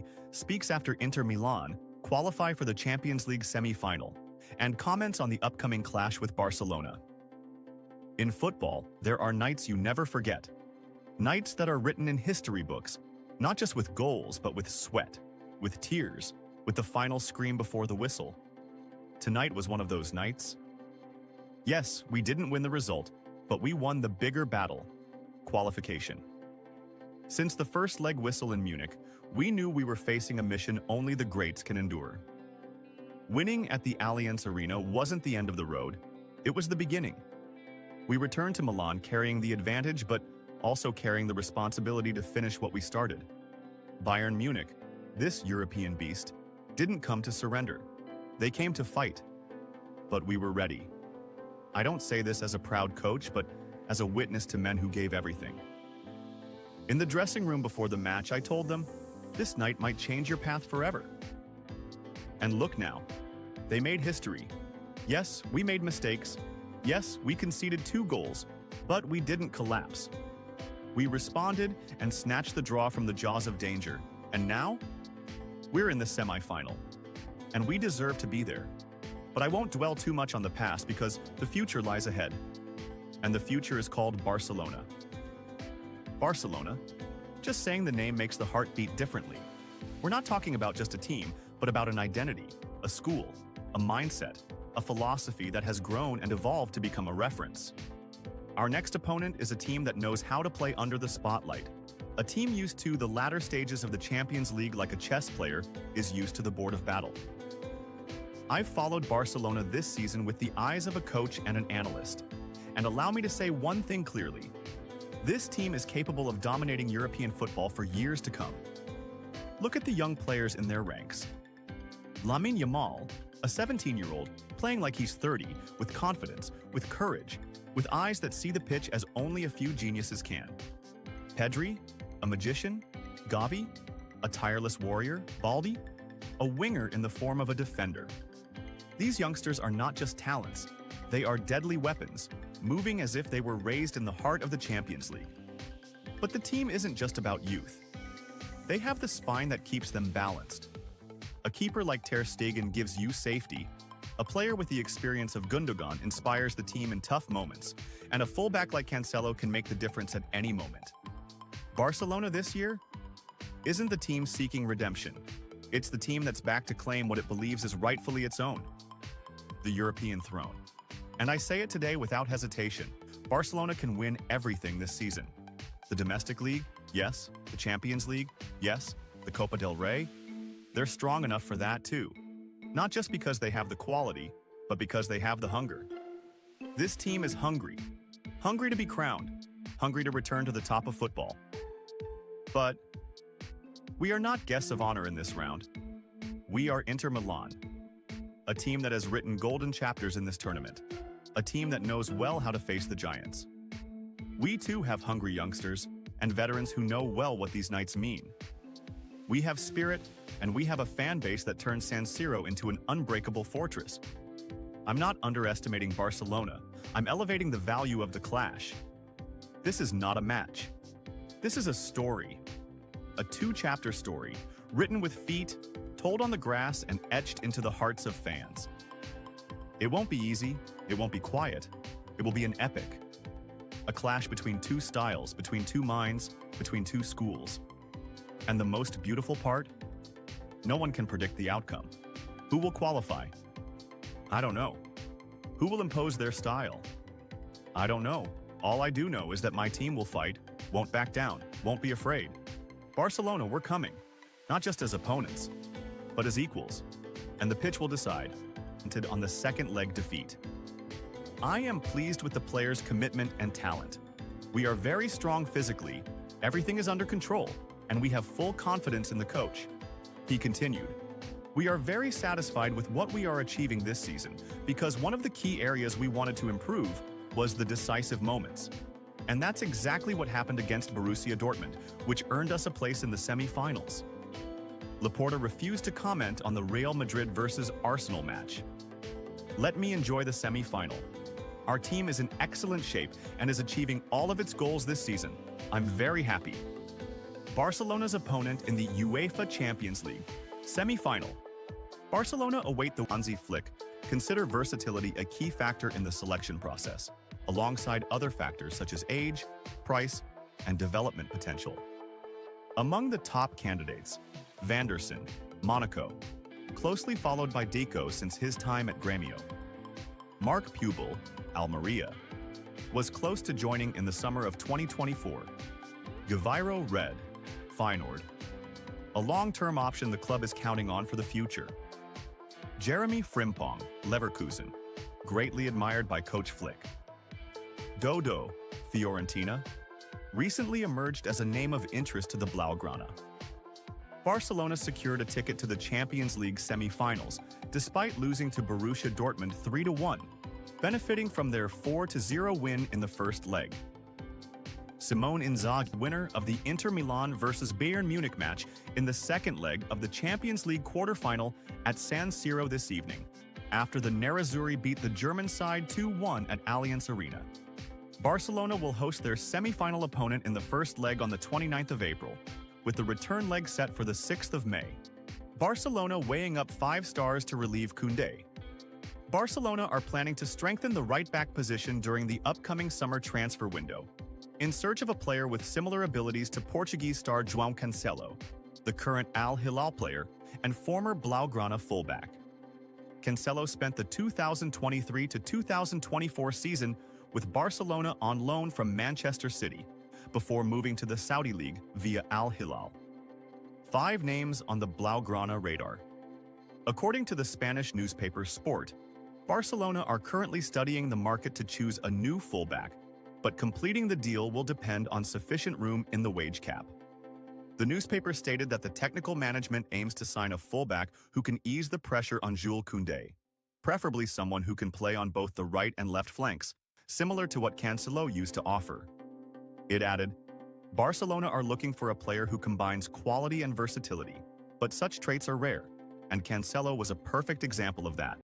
Pioli speaks after Inter Milan qualify for the Champions League semi-final and comments on the upcoming clash with Barcelona. In football, there are nights you never forget. Nights that are written in history books, not just with goals but with sweat, with tears, with the final scream before the whistle. Tonight was one of those nights. Yes, we didn't win the result, but we won the bigger battle: qualification. Since the first leg whistle in Munich, we knew we were facing a mission only the greats can endure. Winning at the Allianz Arena wasn't the end of the road, it was the beginning. We returned to Milan carrying the advantage but also carrying the responsibility to finish what we started. Bayern Munich, this European beast, didn't come to surrender. They came to fight. But we were ready. I don't say this as a proud coach, but as a witness to men who gave everything. In the dressing room before the match, I told them, this night might change your path forever. And look now. They made history. Yes, we made mistakes. Yes, we conceded 2 goals, but we didn't collapse. We responded and snatched the draw from the jaws of danger. And now, we're in the semi-final. And we deserve to be there. But I won't dwell too much on the past because the future lies ahead. And the future is called Barcelona. Barcelona? Just saying the name makes the heart beat differently. We're not talking about just a team, but about an identity, a school, a mindset, a philosophy that has grown and evolved to become a reference. Our next opponent is a team that knows how to play under the spotlight. A team used to the latter stages of the Champions League like a chess player is used to the board of battle. I've followed Barcelona this season with the eyes of a coach and an analyst. And allow me to say one thing clearly. This team is capable of dominating European football for years to come. Look at the young players in their ranks. Lamine Yamal, a 17-year-old, playing like he's 30, with confidence, with courage, with eyes that see the pitch as only a few geniuses can. Pedri, a magician. Gavi, a tireless warrior. Baldi, a winger in the form of a defender. These youngsters are not just talents, they are deadly weapons, moving as if they were raised in the heart of the Champions League. But the team isn't just about youth. They have the spine that keeps them balanced. A keeper like Ter Stegen gives you safety. A player with the experience of Gundogan inspires the team in tough moments, and a fullback like Cancelo can make the difference at any moment. Barcelona this year isn't the team seeking redemption. It's the team that's back to claim what it believes is rightfully its own: the European throne. And I say it today without hesitation. Barcelona can win everything this season. The domestic league, yes. The Champions League, yes. The Copa del Rey, they're strong enough for that too. Not just because they have the quality, but because they have the hunger. This team is hungry. Hungry to be crowned. Hungry to return to the top of football. But we are not guests of honor in this round. We are Inter Milan, a team that has written golden chapters in this tournament, a team that knows well how to face the giants. We too have hungry youngsters and veterans who know well what these nights mean. We have spirit, and we have a fan base that turns San Siro into an unbreakable fortress. I'm not underestimating Barcelona, I'm elevating the value of the clash. This is not a match. This is a story. A 2-chapter story, written with feet, told on the grass, and etched into the hearts of fans. It won't be easy, it won't be quiet, it will be an epic. A clash between 2 styles, between 2 minds, between 2 schools. And the most beautiful part? No one can predict the outcome. Who will qualify? I don't know. Who will impose their style? I don't know. All I do know is that my team will fight, won't back down, won't be afraid. Barcelona, we're coming. Not just as opponents, but as equals. And the pitch will decide, on the second leg defeat. I am pleased with the players' commitment and talent. We are very strong physically, everything is under control, and we have full confidence in the coach. He continued, we are very satisfied with what we are achieving this season because one of the key areas we wanted to improve was the decisive moments. And that's exactly what happened against Borussia Dortmund, which earned us a place in the semi-finals. Laporta refused to comment on the Real Madrid versus Arsenal match. Let me enjoy the semi-final. Our team is in excellent shape and is achieving all of its goals this season. I'm very happy. Barcelona's opponent in the UEFA Champions League semi-final. Barcelona await the Hansi Flick. Consider versatility a key factor in the selection process, alongside other factors such as age, price, and development potential. Among the top candidates, Vanderson, Monaco, closely followed by Deco since his time at Grêmio. Marc Pubel, Almeria, was close to joining in the summer of 2024. Gaviro Red, Feyenoord, a long-term option the club is counting on for the future. Jeremy Frimpong, Leverkusen, greatly admired by coach Flick. Dodo, Fiorentina, recently emerged as a name of interest to the Blaugrana. Barcelona secured a ticket to the Champions League semi-finals, despite losing to Borussia Dortmund 3-1, benefiting from their 4-0 win in the first leg. Simone Inzaghi, winner of the Inter Milan vs Bayern Munich match in the second leg of the Champions League quarter-final at San Siro this evening, after the Nerazzurri beat the German side 2-1 at Allianz Arena. Barcelona will host their semi-final opponent in the first leg on the 29th of April, with the return leg set for the 6th of May. Barcelona weighing up 5 stars to relieve Koundé. Barcelona are planning to strengthen the right-back position during the upcoming summer transfer window, in search of a player with similar abilities to Portuguese star João Cancelo, the current Al Hilal player and former Blaugrana fullback. Cancelo spent the 2023 to 2024 season with Barcelona on loan from Manchester City, before moving to the Saudi League via Al Hilal. 5 names on the Blaugrana radar. According to the Spanish newspaper Sport, Barcelona are currently studying the market to choose a new fullback, but completing the deal will depend on sufficient room in the wage cap. The newspaper stated that the technical management aims to sign a fullback who can ease the pressure on Jules Koundé, preferably someone who can play on both the right and left flanks, similar to what Cancelo used to offer. It added, Barcelona are looking for a player who combines quality and versatility, but such traits are rare, and Cancelo was a perfect example of that.